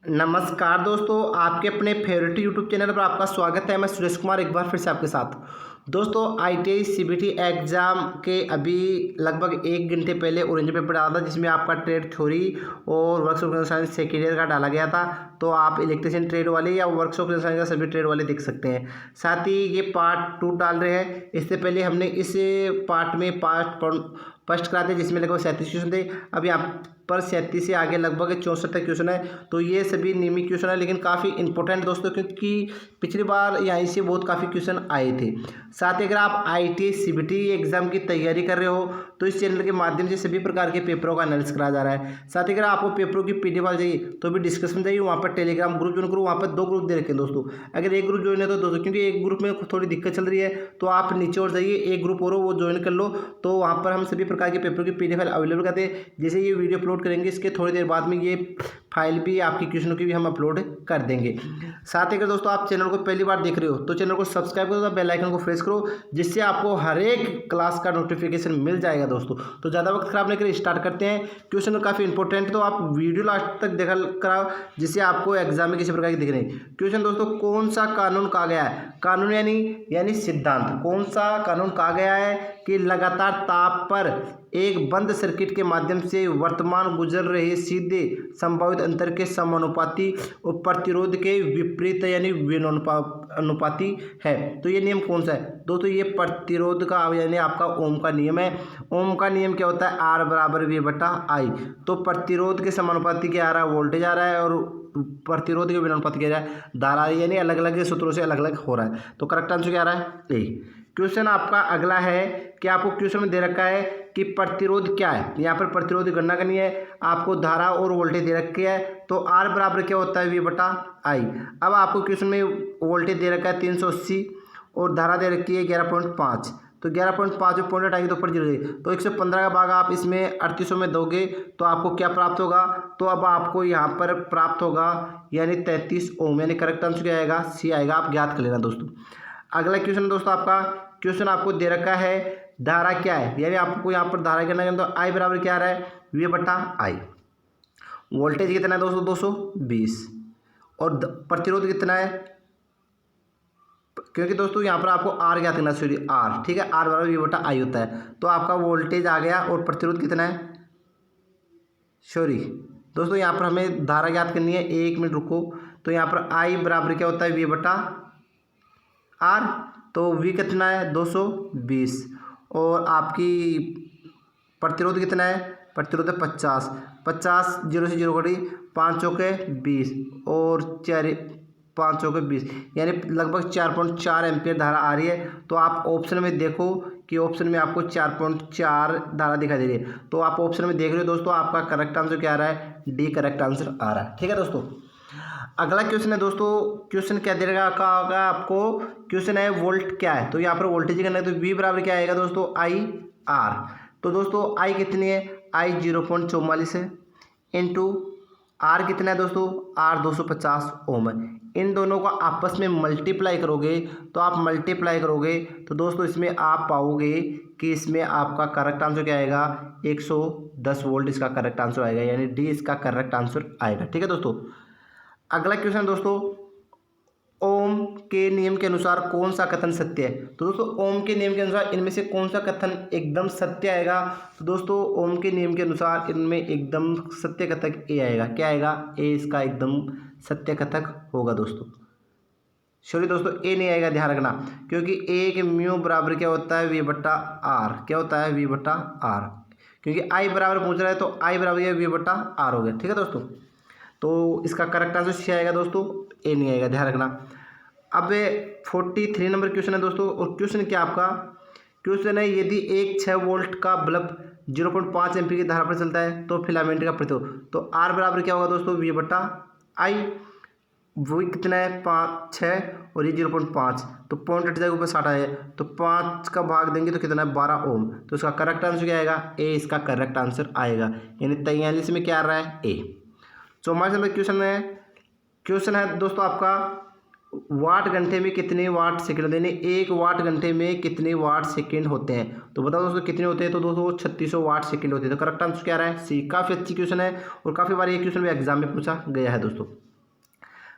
नमस्कार दोस्तों, आपके अपने फेवरेट यूट्यूब चैनल पर आपका स्वागत है। मैं सुरेश कुमार एक बार फिर से आपके साथ। दोस्तों, आईटीआई सीबीटी एग्ज़ाम के अभी लगभग 1 घंटे पहले ऑरेंज पेपर डाला था, जिसमें आपका ट्रेड थ्योरी और वर्कशॉप साइंस सेकेंड ईयर का डाला गया था। तो आप इलेक्ट्रिशियन ट्रेड वाले या वर्कशॉप साइंस का सभी ट्रेड वाले देख सकते हैं। साथ ही ये पार्ट 2 डाल रहे हैं। इससे पहले हमने इस पार्ट में फर्स्ट करा थे, जिसमें लगभग 37 क्वेश्चन थे। अब यहाँ पर 37 से आगे लगभग 64 तक क्वेश्चन है। तो ये सभी नियमित क्वेश्चन है, लेकिन काफ़ी इंपॉर्टेंट दोस्तों, क्योंकि पिछली बार यहाँ से बहुत काफ़ी क्वेश्चन आए थे। साथ ही अगर आप आईटीआई सीबीटी एग्जाम की तैयारी कर रहे हो तो इस चैनल के माध्यम से सभी प्रकार के पेपरों का एनालिसिस कराया जा रहा है। साथ ही अगर आपको पेपरों की पीडीएफ फाइल चाहिए तो भी डिस्कशन चाहिए, वहाँ पर टेलीग्राम ग्रुप ज्वाइन करो। वहाँ पर 2 ग्रुप दे रखे हैं दोस्तों। अगर एक ग्रुप ज्वाइन है तो दोस्तों, क्योंकि एक ग्रुप में थोड़ी दिक्कत चल रही है, तो आप नीचे और जाइए, एक ग्रुप और वो ज्वाइन कर लो। तो वहाँ पर हम सभी प्रकार के पेपरों की पीडीएफ फाइल अवेलेबल करते हैं। जैसे ये वीडियो अपलोड करेंगे, इसके थोड़ी देर बाद में ये फाइल भी आपकी क्वेश्चनों की भी हम अपलोड कर देंगे। साथ ही अगर दोस्तों आप चैनल को पहली बार देख रहे हो तो चैनल को सब्सक्राइब करो, बेल आइकन को प्रेस करो, जिससे आपको हर एक क्लास का नोटिफिकेशन मिल जाएगा दोस्तों। तो ज़्यादा वक्त खराब नहीं करें, स्टार्ट करते हैं। क्वेश्चन काफ़ी इंपॉर्टेंट, तो आप वीडियो लास्ट तक देखा कराओ, जिससे आपको एग्जाम में किसी प्रकार की दिख रही। क्वेश्चन दोस्तों, कौन सा कानून कहा गया है? कानून यानी सिद्धांत। कौन सा कानून कहा गया है कि लगातार ताप पर एक बंद सर्किट के माध्यम से वर्तमान गुजर रहे सीधे संभावित अंतर के समानुपाती और प्रतिरोध के विपरीत यानी अनुपाती है। तो ये नियम कौन सा है दोस्तों? ये प्रतिरोध का यानी आपका ओम का नियम है। ओम का नियम क्या होता है? R बराबर V बटा I। तो प्रतिरोध के समानुपाती क्या आ रहा है? वोल्टेज आ रहा है, और प्रतिरोध के विनुपाती क्या आ रहा है? धारा, यानी अलग अलग सूत्रों से अलग अलग हो रहा है। तो करेक्ट आंसर क्या आ रहा है? ए। क्वेश्चन आपका अगला है कि आपको क्वेश्चन में दे रखा है कि प्रतिरोध क्या है। यहाँ पर प्रतिरोध की गणना करनी है, आपको धारा और वोल्टेज दे रखी है। तो R बराबर क्या होता है? V बटा I। अब आपको क्वेश्चन में वोल्टेज दे रखा है 380 और धारा दे रखी है 11.5। तो 11.5 में पॉइंट हटाएंगे तो ऊपर 0, तो 115 का भाग आप इसमें 3800 में दोगे तो आपको क्या प्राप्त होगा? तो अब आपको यहाँ पर प्राप्त होगा यानी 33 ओम, यानी करेक्ट आंसर क्या आएगा? सी आएगा। आप ज्ञात कर लेना दोस्तों। अगला क्वेश्चन दोस्तों, आपका क्वेश्चन आपको दे रखा है धारा क्या है, यानी आपको यहाँ पर धारा करना है। तो I बराबर क्या आ रहा है? V बटा I। वोल्टेज कितना है दोस्तों? 220। और प्रतिरोध कितना है? क्योंकि दोस्तों यहाँ पर आपको R ज्ञात करना, सॉरी R, ठीक है, R बराबर V बटा I होता है। तो आपका वोल्टेज आ गया और प्रतिरोध कितना है? सॉरी दोस्तों, यहाँ पर हमें धारा ज्ञात करनी है। 1 मिनट रुको। तो यहाँ पर I बराबर क्या होता है? V बटा R। तो V कितना है? 220। और आपकी प्रतिरोध कितना है? प्रतिरोध है 50। 50 0 से 0 कटी, 5 चौके 20 और 4 5 चौके 20, यानी लगभग 4.4 एम्पियर धारा आ रही है। तो आप ऑप्शन में देखो कि ऑप्शन में आपको 4.4 धारा दिखाई दे रही है। तो आप ऑप्शन में देख रहे हो दोस्तों, आपका करेक्ट आंसर क्या आ रहा है? डी करेक्ट आंसर आ रहा है। ठीक है दोस्तों। अगला क्वेश्चन है दोस्तों, क्वेश्चन क्या दे रखा होगा आपको? क्वेश्चन है वोल्ट क्या है। तो यहाँ पर वोल्टेज करना है, तो V बराबर क्या आएगा दोस्तों? IR। तो दोस्तों I कितनी है? I 0.44 है, इंटू R कितना है दोस्तों? R 250 ओम है। इन दोनों को आपस में मल्टीप्लाई करोगे, तो आप मल्टीप्लाई करोगे तो दोस्तों इसमें आप पाओगे कि इसमें आपका करेक्ट आंसर क्या आएगा? 110 वोल्ट इसका करेक्ट आंसर आएगा, यानी डी इसका करेक्ट आंसर आएगा। ठीक है दोस्तों। अगला क्वेश्चन दोस्तों, ओम के नियम के अनुसार कौन सा कथन सत्य है? तो दोस्तों ओम के नियम के अनुसार इनमें से कौन सा कथन एकदम सत्य आएगा? तो दोस्तों ओम के नियम के अनुसार इनमें एकदम सत्य कथक ए आएगा। क्या आएगा? ए इसका एकदम सत्य कथक होगा दोस्तों। सॉरी दोस्तों, ए नहीं आएगा, ध्यान रखना, क्योंकि ए के म्यू बराबर क्या होता है? V बटा R। क्या होता है? V बटा R। क्योंकि I बराबर पूछ रहा है, तो I बराबर V बटा R हो गया। ठीक है दोस्तों। तो इसका करेक्ट आंसर सी आएगा दोस्तों, ए नहीं आएगा, ध्यान रखना। अब 43 नंबर क्वेश्चन है दोस्तों, और क्वेश्चन क्या आपका? क्वेश्चन है यदि एक 6 वोल्ट का बल्ब 0.5 एम्पीयर की धारा पर चलता है तो फिलामेंट का प्रतिरोध, तो R बराबर क्या होगा दोस्तों? V बटा I। वो कितना है? 6 और ये 0.5, तो पॉइंट हट जाएगा, ऊपर 60 है, तो 5 का भाग देंगे तो कितना है? 12 ओम। तो इसका करेक्ट आंसर क्या आएगा? ए इसका करेक्ट आंसर आएगा, यानी 43 में क्या आ रहा है? ए। 44 नंबर क्वेश्चन है दोस्तों आपका, वाट घंटे में कितने वाट सेकंड होते हैं? 1 वाट घंटे में कितने वाट सेकंड होते हैं? तो बताओ दोस्तों कितने होते हैं? तो दोस्तों 3600 वाट सेकंड होते हैं। तो करेक्ट आंसर क्या आ रहा है? सी। काफ़ी अच्छी क्वेश्चन है और काफ़ी बार ये क्वेश्चन भी एग्जाम में पूछा गया है दोस्तों।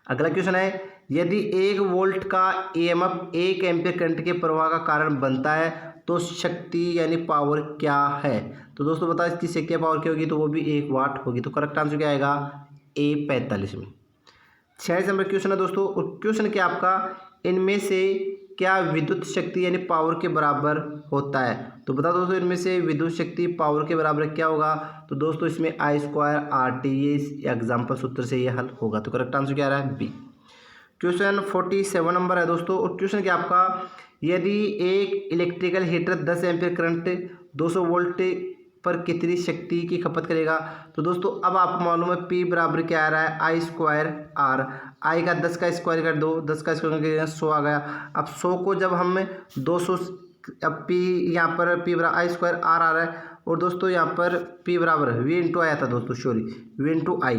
अगला क्वेश्चन है, यदि 1 वोल्ट का ईएमएफ 1 एम्पीयर करंट के प्रवाह का कारण बनता है तो शक्ति यानी पावर क्या है? तो दोस्तों बताओ इसकी शक्ति या पावर क्या होगी? तो वो भी 1 वाट होगी। तो करेक्ट आंसर क्या आएगा? A45 में। 46 नंबर क्वेश्चन है दोस्तों, और क्वेश्चन क्या आपका, इनमें से क्या विद्युत शक्ति यानी पावर के बराबर होता है? तो बता दोस्तों इनमें से विद्युत शक्ति पावर के बराबर क्या होगा? तो दोस्तों इसमें I²RT, ये एग्जाम्पल सूत्र से ये हल होगा। तो करेक्ट आंसर क्या आ रहा है? बी। क्वेश्चन 47 नंबर है दोस्तों, और क्वेश्चन क्या आपका, यदि एक electrical heater 10 ampere current 200 volt पर कितनी शक्ति की खपत करेगा? तो दोस्तों अब आपको मालूम है P बराबर क्या आ रहा है? I²R। I का 10 का स्क्वायर कर दो, 10 का स्क्वायर करके 100 आ गया। अब 100 को जब हम 200, अब P यहाँ पर P बराबर I² R आ रहा है, और दोस्तों यहाँ पर P बराबर V इंटू आया था दोस्तों, सॉरी V इंटू I।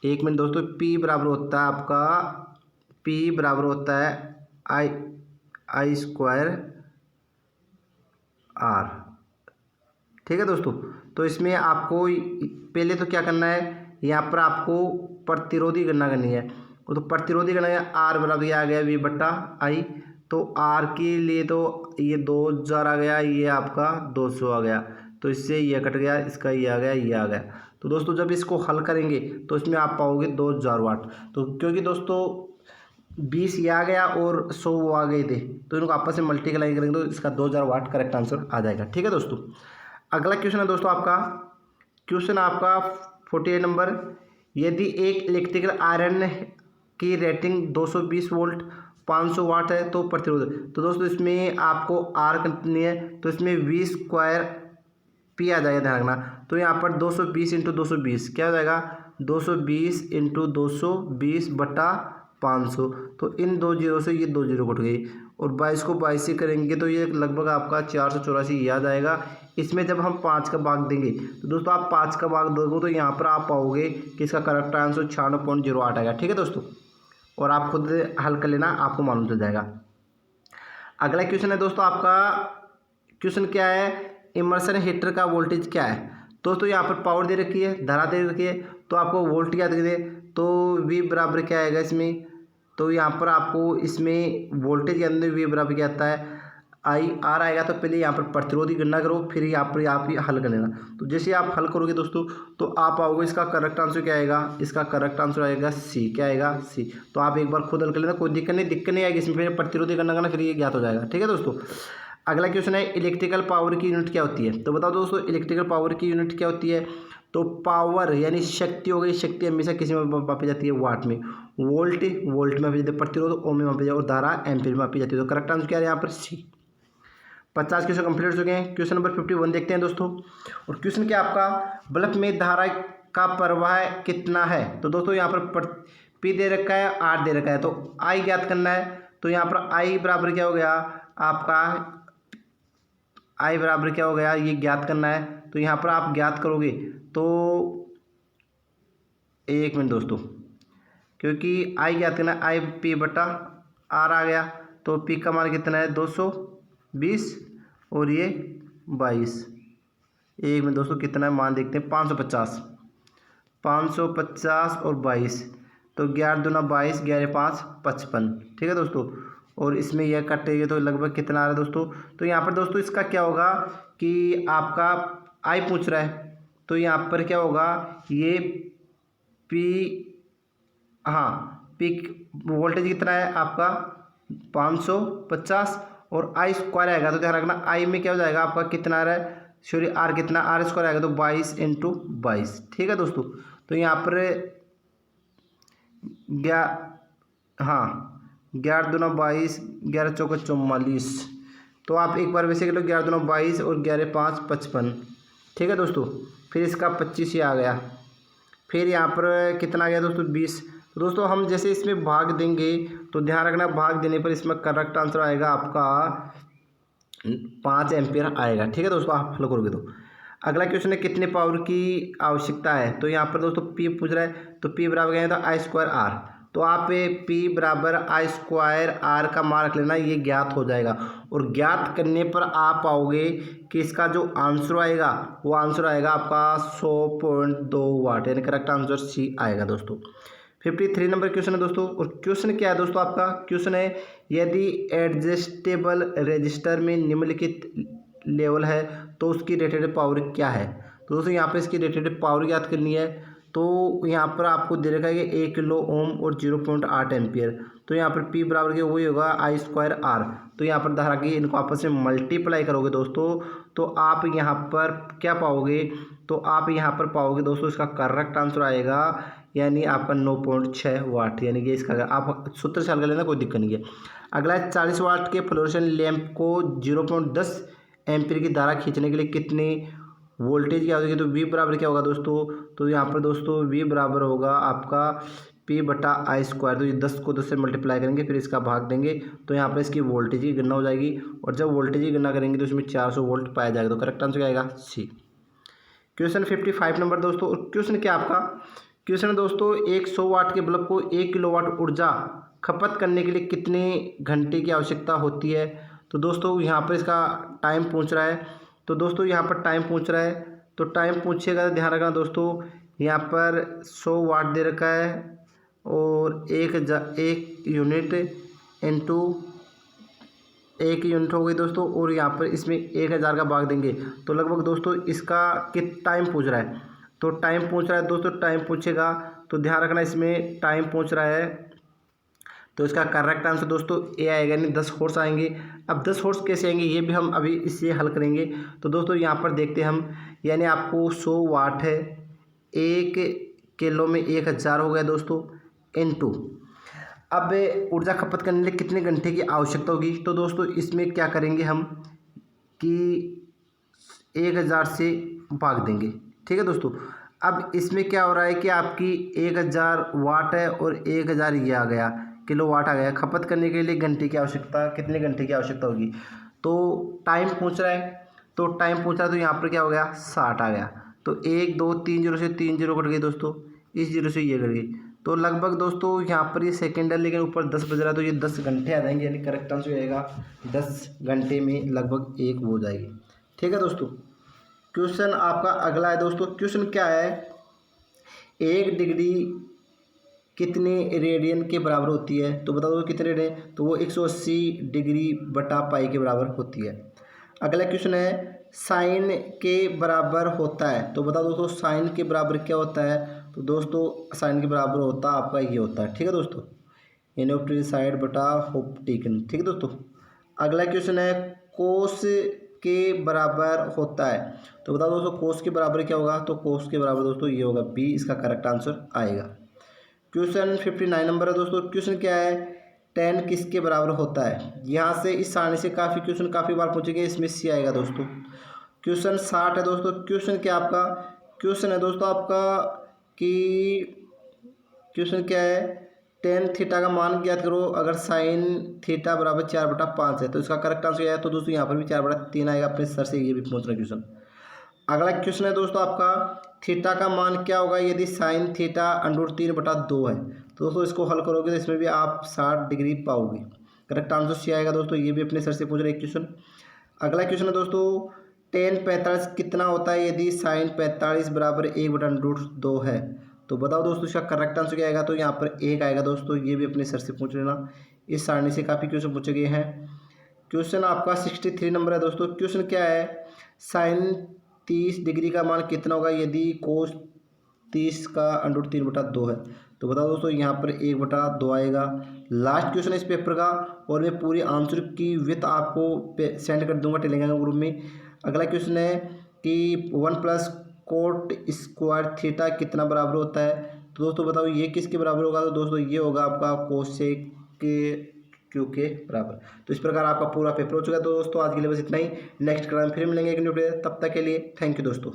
एक मिनट दोस्तों, P बराबर होता है आपका, P बराबर होता है I² R। ठीक है दोस्तों, तो इसमें आपको पहले तो क्या करना है, यहाँ पर आपको प्रतिरोधी गणना करनी है। तो प्रतिरोधी गणना है, R बराबर आ गया V/I। तो R के लिए तो ये 2000 आ गया, ये आपका 200 आ गया, तो इससे ये कट गया, इसका ये आ गया, ये आ गया। तो दोस्तों जब इसको हल करेंगे तो इसमें आप पाओगे 2000 वाट। तो क्योंकि दोस्तों 20 ये आ गया और 100 वो आ गए थे, तो इनको आपस में मल्टीप्लाई करेंगे तो इसका 2000 वाट करेक्ट आंसर आ जाएगा। ठीक है दोस्तों, अगला क्वेश्चन है दोस्तों आपका, क्वेश्चन आपका 48 नंबर, यदि एक इलेक्ट्रिकल आयरन की रेटिंग 220 वोल्ट 500 वाट है तो प्रतिरोध, तो दोस्तों इसमें आपको आर करनी है, तो इसमें V² P आ जाएगा, ध्यान रखना। तो यहाँ पर 220 इंटू 220 क्या हो जाएगा? 220 इंटू 220/500। तो इन 2 जीरो से ये 2 जीरो कट गई, और 22 को 22 से करेंगे तो ये लगभग आपका 484 ये आ जाएगा। इसमें जब हम 5 का भाग देंगे तो दोस्तों आप 5 का भाग दोगे तो यहाँ पर आप पाओगे कि इसका करेक्ट आंसर 96.08 आएगा। ठीक है दोस्तों, और आप खुद हल कर लेना, आपको मालूम चल जाएगा। अगला क्वेश्चन है दोस्तों आपका, क्वेश्चन क्या है, इमर्सन हीटर का वोल्टेज क्या है? दोस्तों यहाँ पर पावर दे रखी है, धारा दे रखी है, तो आपको वोल्ट क्या दे, तो V बराबर क्या आएगा इसमें? तो यहाँ पर आपको इसमें वोल्टेज के अंदर V बराबर क्या आता है? IR आएगा। तो पहले यहाँ पर प्रतिरोध की गणना करो, फिर यहाँ पर आप ही हल कर लेना। तो जैसे आप हल करोगे दोस्तों तो आप आओगे, इसका करेक्ट आंसर क्या आएगा? इसका करेक्ट आंसर आएगा C। क्या आएगा? C। तो आप एक बार खुद हल कर लेना, कोई दिक्कत नहीं आएगी इसमें, फिर प्रतिरोध की गणना करना, फिर ये ज्ञात हो जाएगा। ठीक है दोस्तों, अगला क्वेश्चन है, इलेक्ट्रिकल पावर की यूनिट क्या होती है? तो बताओ दोस्तों इलेक्ट्रिकल पावर की यूनिट क्या होती है? तो पावर यानी शक्ति हो गई, शक्ति हमेशा किसी में मापी जाती है? वाट में। वोल्ट में मापी जाती है, प्रतिरोध ओम में मापी जाती है, और धारा एम्पीयर में मापी जाती है। तो करेक्ट आंसर क्या है यहाँ पर? C। 50 क्वेश्चन कंप्लीट हो चुके हैं। क्वेश्चन नंबर 51 देखते हैं दोस्तों, और क्वेश्चन क्या आपका, बल्ब में धारा का प्रवाह कितना है? तो दोस्तों यहाँ पर P दे रखा है, R दे रखा है, तो I ज्ञात करना है। तो यहाँ पर I बराबर क्या हो गया आपका? I बराबर क्या हो गया, ये ज्ञात करना है। तो यहाँ पर आप ज्ञात करोगे तो एक मिनट दोस्तों, क्योंकि I ज्ञात करना है, I P/R आ गया। तो P का मान कितना है? 220 और ये 22। एक मिनट दोस्तों, कितना है मान देखते हैं, 550 और 22, तो 11 दूना 22, 11 5 55। ठीक है दोस्तों, और इसमें यह कटेगा तो लगभग कितना आ रहा है दोस्तों? तो यहाँ पर दोस्तों इसका क्या होगा कि आपका I पूछ रहा है, तो यहाँ पर क्या होगा, ये P, हाँ P वोल्टेज कितना है आपका? 550, और I² आएगा, तो ध्यान रखना I में क्या हो जाएगा आपका, कितना आ रहा है, सॉरी R कितना, R² आएगा, तो 22 इंटू 22। ठीक है दोस्तों, तो यहाँ पर 11 दूना 22, 11 चौका 44। तो आप एक बार वैसे कर लो, 11 दूना 22 और 11 5 55। ठीक है दोस्तों, फिर इसका 25 ही आ गया, फिर यहाँ पर कितना आ गया दोस्तों? 20। तो दोस्तों हम जैसे इसमें भाग देंगे तो ध्यान रखना, भाग देने पर इसमें करेक्ट आंसर आएगा आपका 5 एम्पियर आएगा। ठीक है दोस्तों, आप हल करोगे तो। अगला क्वेश्चन है, कितने पावर की आवश्यकता है? तो यहाँ पर दोस्तों P पूछ रहा है, तो P बराबर क्या है? तो I²R। तो आप P बराबर I²R का मान रख लेना, ये ज्ञात हो जाएगा, और ज्ञात करने पर आप पाओगे कि इसका जो आंसर आएगा वो आंसर आएगा आपका 100.2 वाट, यानी करेक्ट आंसर C आएगा दोस्तों। 53 नंबर क्वेश्चन है दोस्तों। और क्वेश्चन क्या है दोस्तों आपका? क्वेश्चन है यदि एडजस्टेबल रजिस्टर में निम्नलिखित लेवल है तो उसकी रेटेड पावर क्या है। तो दोस्तों यहाँ पर इसकी रेटेड पावर याद करनी है। तो यहाँ पर आपको दे रखा है कि 1 किलो ओम और 0.8 एम्पियर। तो यहाँ पर P बराबर के वही होगा I²R। तो यहाँ पर धारा की इनको आपस में मल्टीप्लाई करोगे दोस्तों तो आप यहाँ पर क्या पाओगे? तो आप यहाँ पर पाओगे दोस्तों इसका करेक्ट आंसर आएगा यानी आपका 9.6 वाट। यानी कि इसका आप सूत्र से हल कर लेना, कोई दिक्कत नहीं है। अगला है 40 वाट के फ्लोरेसेंट लैंप को 0.10 एम्पियर की धारा खींचने के लिए कितनी वोल्टेज की आवश्यकता है। तो V बराबर क्या होगा दोस्तों? तो यहाँ पर दोस्तों V बराबर होगा आपका P/I²। तो ये 10 को 10 से मल्टीप्लाई करेंगे, फिर इसका भाग देंगे तो यहाँ पर इसकी वोल्टेज की गणना हो जाएगी। और जब वोल्टेज की गणना करेंगे तो इसमें 400 वोल्ट पाया जाएगा। तो करेक्ट आंसर क्या आएगा? C। क्वेश्चन 55 नंबर दोस्तों। और क्वेश्चन क्या आपका? क्वेश्चन दोस्तों 100 वाट के बल्ब को 1 किलोवाट ऊर्जा खपत करने के लिए कितने घंटे की आवश्यकता होती है। तो दोस्तों यहाँ पर इसका टाइम पूछ रहा है। तो दोस्तों यहाँ पर टाइम पूछ रहा है, तो टाइम पूछेगा तो ध्यान रखना दोस्तों यहाँ पर 100 वाट दे रखा है और एक यूनिट इंटू 1 यूनिट हो गई दोस्तों। और यहाँ पर इसमें 1000 का भाग देंगे तो लगभग दोस्तों इसका कितना टाइम पूछ रहा है। तो टाइम पूछ रहा है दोस्तों, टाइम पूछेगा तो ध्यान रखना इसमें टाइम पूछ रहा है। तो इसका करेक्ट आंसर दोस्तों ए आएगा, यानी 10 हॉर्स आएंगे। अब 10 हॉर्स कैसे आएंगे ये भी हम अभी इससे हल करेंगे। तो दोस्तों यहाँ पर देखते हैं हम, यानी आपको 100 वाट है, 1 किलो में 1000 हो गया दोस्तों इनटू। अब ऊर्जा खपत करने के लिए कितने घंटे की आवश्यकता होगी। तो दोस्तों इसमें क्या करेंगे हम कि 1000 से भाग देंगे, ठीक है दोस्तों। अब इसमें क्या हो रहा है कि आपकी 1000 वाट है और 1000 ये आ गया किलो वाट आ गया। खपत करने के लिए घंटे की आवश्यकता, कितने घंटे की आवश्यकता होगी। तो टाइम पूछ रहा है, तो टाइम पूछ रहा है तो यहाँ पर क्या हो गया 60 आ गया। तो 1 2 3 0 से 3 0 कट गए दोस्तों, इस 0 से ये कट गई। तो लगभग दोस्तों यहाँ पर ये सेकेंड है लेकिन ऊपर 10 बज रहा है तो ये 10 घंटे आ जाएंगे। यानी करेक्ट आंसर आएगा 10 घंटे में लगभग 1 हो जाएगी, ठीक है दोस्तों। क्वेश्चन आपका अगला है दोस्तों। क्वेश्चन क्या है, 1 डिग्री कितने रेडियन के बराबर होती है। तो बता दो कितने रेडियन, तो वो 180 डिग्री बटा पाई के बराबर होती है। अगला क्वेश्चन है साइन के बराबर होता है। तो बता दोस्तों साइन के बराबर क्या होता है। तो दोस्तों साइन के बराबर होता है आपका ये होता है, ठीक है दोस्तों, इनऑप्टिक साइड बटा ऑप्टिकन, ठीक है दोस्तों। अगला क्वेश्चन है कोस के बराबर होता है। तो बताओ दोस्तों कोस के बराबर क्या होगा। तो कोस के बराबर दोस्तों ये होगा बी, इसका करेक्ट आंसर आएगा। क्वेश्चन 59 नंबर है दोस्तों। क्वेश्चन क्या है, 10 किसके बराबर होता है। यहाँ से इस सारणी से काफ़ी क्वेश्चन काफ़ी बार पूछेंगे, इसमें सी आएगा दोस्तों। क्वेश्चन 60 है दोस्तों। क्वेश्चन क्या आपका, क्वेश्चन है दोस्तों आपका कि क्वेश्चन क्या है, 10 थीटा का मान ज्ञात करो अगर साइन थीटा बराबर 4/5 है। तो इसका करेक्ट आंसर है तो दोस्तों यहाँ पर भी 4/3 आएगा। अपने सर से ये भी पूछ रहा है क्वेश्चन। अगला क्वेश्चन है दोस्तों आपका थीटा का मान क्या होगा यदि साइन थीटा √3/2 है। तो दोस्तों इसको हल करोगे तो इसमें भी आप 60 डिग्री पाओगे। करेक्ट आंसर सी आएगा दोस्तों, ये भी अपने सर से पूछ रहे हैं क्वेश्चन। अगला क्वेश्चन है दोस्तों 10/45 कितना होता है यदि साइन 45 बराबर 1/√2 है। तो बताओ दोस्तों इसका करेक्ट आंसर क्या आएगा। तो यहाँ पर 1 आएगा दोस्तों, ये भी अपने सर से पूछ लेना। इस सारणी से काफ़ी क्वेश्चन पूछे गए हैं। क्वेश्चन आपका 63 नंबर है दोस्तों। क्वेश्चन क्या है, साइन 30 डिग्री का मान कितना होगा यदि कोस 30 का √3/2 है। तो बताओ दोस्तों यहाँ पर 1/2 आएगा। लास्ट क्वेश्चन इस पेपर का, और मैं पूरी आंसर की विथ आपको सेंड कर दूंगा टेलीग्राम ग्रुप में। अगला क्वेश्चन है कि 1 + कोट स्क्वायर थीटा कितना बराबर होता है। तो दोस्तों बताओ ये किसके बराबर होगा। तो दोस्तों ये होगा आपका कोसेक क्यू के बराबर। तो इस प्रकार आपका पूरा पेपर हो चुका है। तो दोस्तों आज के लिए बस इतना ही। नेक्स्ट क्लास में फिर मिलेंगे एक न्यू वीडियो, तब तक के लिए थैंक यू दोस्तों।